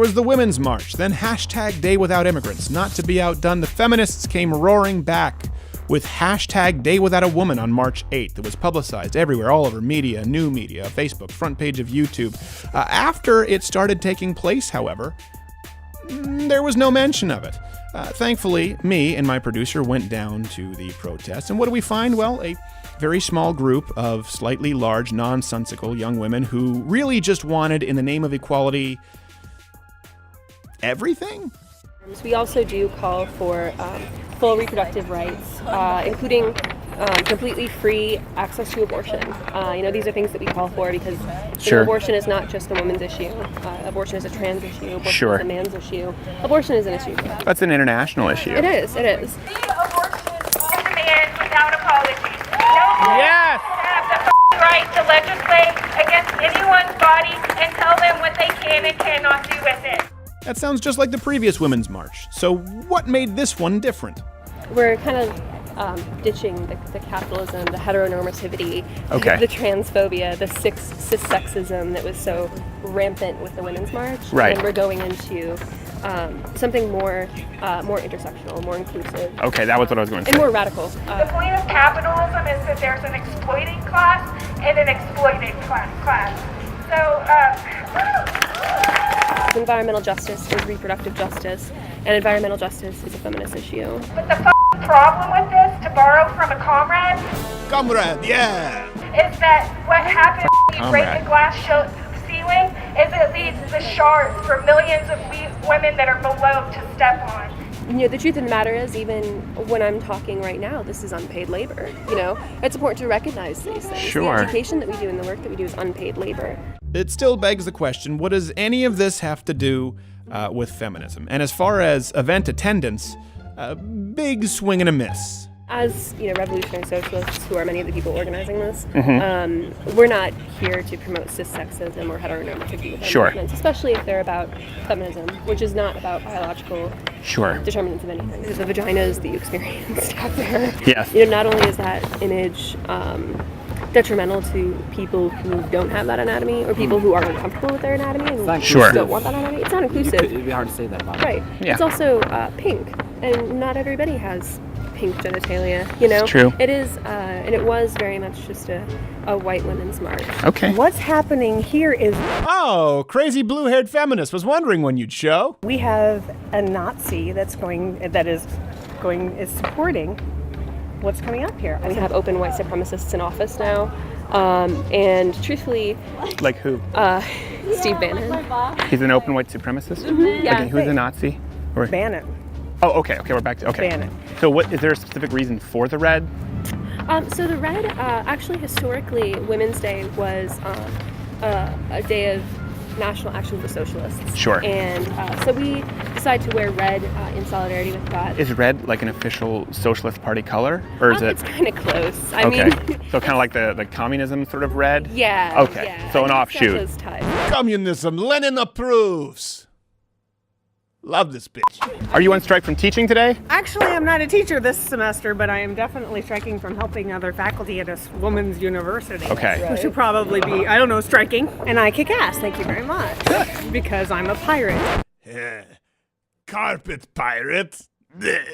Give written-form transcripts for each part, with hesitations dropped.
was the Women's March, then hashtag Day Without Immigrants. Not to be outdone, the feminists came roaring back with hashtag Day Without a Woman on March 8th. It was publicized everywhere, all over media, new media, Facebook, front page of YouTube. After it started taking place, however, there was no mention of it. Thankfully, me and my producer went down to the protest, and what do we find? Well, a very small group of slightly large, nonsensical young women who really just wanted, in the name of equality, everything? We also do call for full reproductive rights, including completely free access to abortion. These are things that we call for because abortion is not just a woman's issue. Abortion is a trans issue. Abortion is a man's issue. Abortion is an issue. That's an international issue. It is. Abortion on demand without apology. No one have the right to legislate against anyone's body and tell them what they can and cannot do with it. That sounds just like the previous Women's March. So what made this one different? We're kind of ditching the capitalism, the heteronormativity, the transphobia, the cis-sexism that was so rampant with the Women's March. Right. And we're going into something more intersectional, more inclusive. Okay, that was what I was going to say. And more radical. The point of capitalism is that there's an exploiting class and an exploited class. So, environmental justice is reproductive justice, and environmental justice is a feminist issue. but the problem with this, to borrow from a comrade, yeah! is that what happens when you break the glass ceiling is it leaves the shards for millions of women that are below to step on. The truth of the matter is, even when I'm talking right now, this is unpaid labor. It's important to recognize these things. Sure. The education that we do and the work that we do is unpaid labor. It still begs the question, what does any of this have to do with feminism? And as far as event attendance, big swing and a miss. As revolutionary socialists, who are many of the people organizing this, we're not here to promote cis-sexism or heteronormativity with our movements, especially if they're about feminism, which is not about biological determinants of anything. The vaginas that you experienced out there. Yes. Not only is that image detrimental to people who don't have that anatomy or people who are uncomfortable with their anatomy and don't want that anatomy. It's not inclusive. It'd be hard to say that about it. Right. Yeah. It's also pink, and not everybody has pink genitalia. It's true. It is, and it was very much just a white women's march. Okay. What's happening here is crazy blue-haired feminist was wondering when you'd show. we have a Nazi is supporting what's coming up here. We have open white supremacists in office now, and truthfully, Like who? Steve Bannon. He's an open white supremacist? Yeah. Like, who's a Nazi? Or... Bannon. Oh, okay, we're back to, Bannon. So is there a specific reason for the red? So the red, actually historically, Women's Day was a day of national action for socialists. Sure. And so we decided to wear red in solidarity with that. Is red like an official Socialist Party color? Or is it? It's kind of close. I Okay. mean, So kind of like the communism sort of red? yeah. Okay. Yeah. So an I think it's got offshoot. those ties. Communism, Lenin approves. Love this bitch. Are you on strike from teaching today? Actually, I'm not a teacher this semester, but I am definitely striking from helping other faculty at a women's university. Okay. Who should probably be, striking. And I kick ass, thank you very much. Because I'm a pirate. Carpet pirate.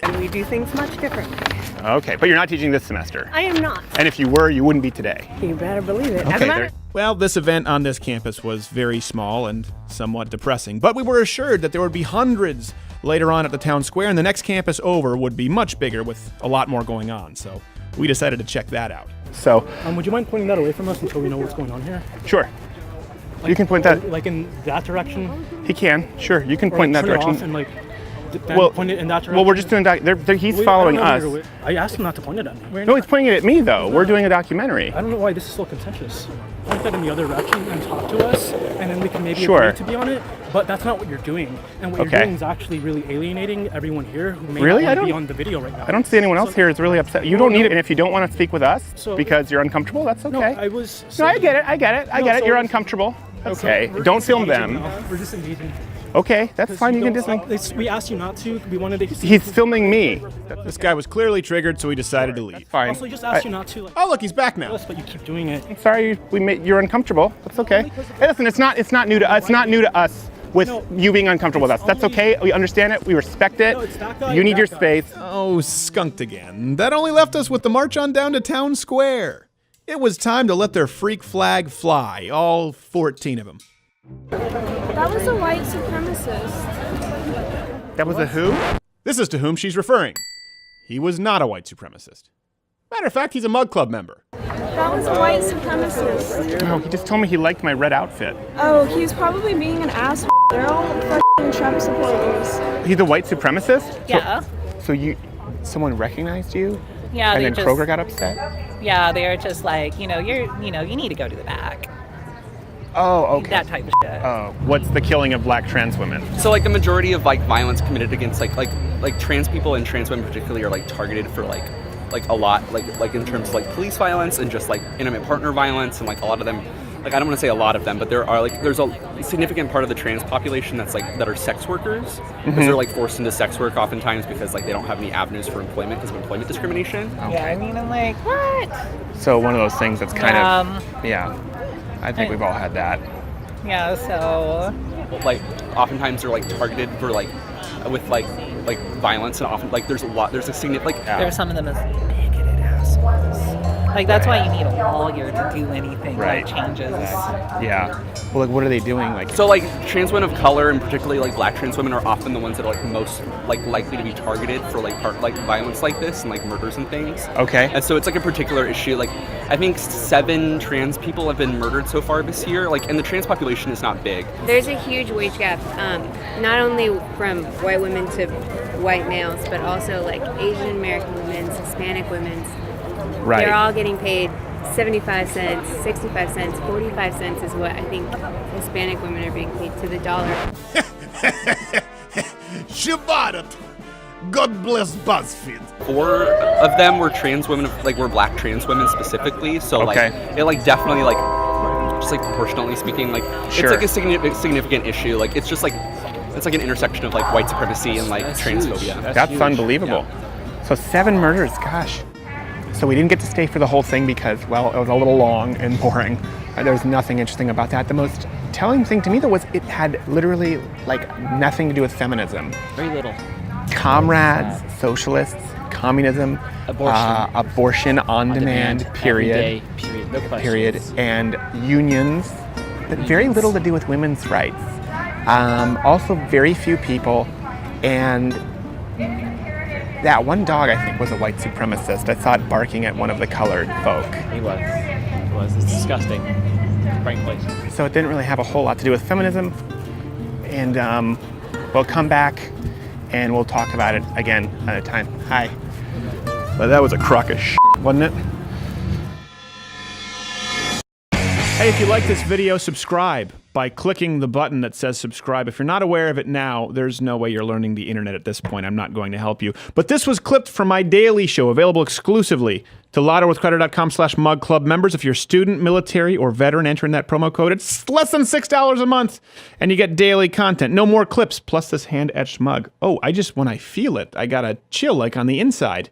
And we do things much differently. Okay, but you're not teaching this semester. I am not. And if you were, you wouldn't be today. You better believe it. As a Okay. matter- Well, this event on this campus was very small and somewhat depressing, but we were assured that there would be hundreds later on at the town square, and the next campus over would be much bigger with a lot more going on. So we decided to check that out. So, Would you mind pointing that away from us until we know what's going on here? sure. You can point that. Like in that direction? He can. Sure. You can Or point in that turn it direction. off and Well, point it in that direction? Well, we're just doing he's Wait, following I us. don't know. I asked him not to point it at me. No, he's pointing it at me though. We're doing a documentary. I don't know why this is so contentious. Point that in the other direction and talk to us, and then we can maybe Sure. agree to be on it. But that's not what you're doing. And what Okay. you're doing is actually really alienating everyone here who may Really? not I want to be don't- on the video right now. I don't see anyone else here is really upset. You don't need it, and if you don't want to speak with us So- because you're uncomfortable, that's No, okay. I was. No, I get it. I get it. No, so You're listen- uncomfortable. That's Okay. not- we're Don't film disengaging them. now. We're disengaging. Okay, that's fine. You can just. We asked you not to. We wanted to. He's filming me. This guy was clearly triggered, so he decided to leave. Fine. Also, we just asked you not to. Oh, look, he's back now. But you keep doing it. Sorry, you're uncomfortable. That's okay. Hey, listen, it's not new to us. It's not new to us with you being uncomfortable with us. That's okay. We understand it. We respect it. No, it's that guy You and need that your guy. space. Oh, skunked again. That only left us with the march on down to Town Square. It was time to let their freak flag fly, all 14 of them. That was a white supremacist. That was a who? This is to whom she's referring. He was not a white supremacist. Matter of fact, he's a Mug Club member. That was a white supremacist. Oh, he just told me he liked my red outfit. Oh, he was probably being an asshole. They're all fucking Trump supporters. He's a white supremacist? Yeah. So someone recognized you? Yeah, And they then Kroger got upset? Yeah, they're just like, you need to go to the back. Oh, okay. That type of shit. Oh, what's the killing of black trans women? So like the majority of like violence committed against like trans people and trans women particularly are like targeted for like a lot like in terms of like police violence and just like intimate partner violence, and like a lot of them, like I don't want to say a lot of them, but there's a significant part of the trans population that's like that are sex workers because they're like forced into sex work oftentimes because like they don't have any avenues for employment because of employment discrimination. Yeah, I mean, I'm like, what? So one of those things that's kind of, yeah, I think we've all had that. Yeah, so Like oftentimes they're like targeted for like with like violence, and often like there's a significant like there's some of them as bigoted assholes. Like that's why you need a lawyer to do anything Right. that changes. Yeah. Well, like, what are they doing? Like, So like trans women of color and particularly like black trans women are often the ones that are like most like likely to be targeted for like violence like this and like murders and things. okay. And so it's like a particular issue. Like I think 7 trans people have been murdered so far this year. Like, and the trans population is not big. There's a huge wage gap, not only from white women to white males, but also like Asian American women's, Hispanic women's. Right. They're all getting paid 75 cents, 65 cents, 45 cents is what I think Hispanic women are being paid to the dollar. Shabbat. God bless BuzzFeed. 4 of them were trans women, like were black trans women specifically. So like it like definitely like just like proportionally speaking, like Sure. it's like a significant issue. Like it's just like it's like an intersection of like white supremacy and like transphobia. That's unbelievable. So 7 murders, gosh. So we didn't get to stay for the whole thing because, well, it was a little long and boring. There was nothing interesting about that. The most telling thing to me, though, was it had literally, like, nothing to do with feminism. Very little. Comrades, socialists, communism, abortion on demand, period. Every day, period. No questions. Period. And unions, but very little to do with women's rights. Also, very few people, and that one dog, I think, was a white supremacist. I saw it barking at one of the colored folk. He was. It was. It's disgusting. Frankly. So it didn't really have a whole lot to do with feminism. And we'll come back and we'll talk about it again at a time. Hi. Well, that was a crock of shit, wasn't it? Hey, if you like this video, subscribe by clicking the button that says subscribe. If you're not aware of it now, there's no way you're learning the internet at this point. I'm not going to help you. But this was clipped from my daily show, available exclusively to louderwithcrowder.com/mugclub members. If you're student, military, or veteran, enter in that promo code. It's less than $6 a month, and you get daily content. No more clips, plus this hand-etched mug. Oh, when I feel it, I got a chill like on the inside.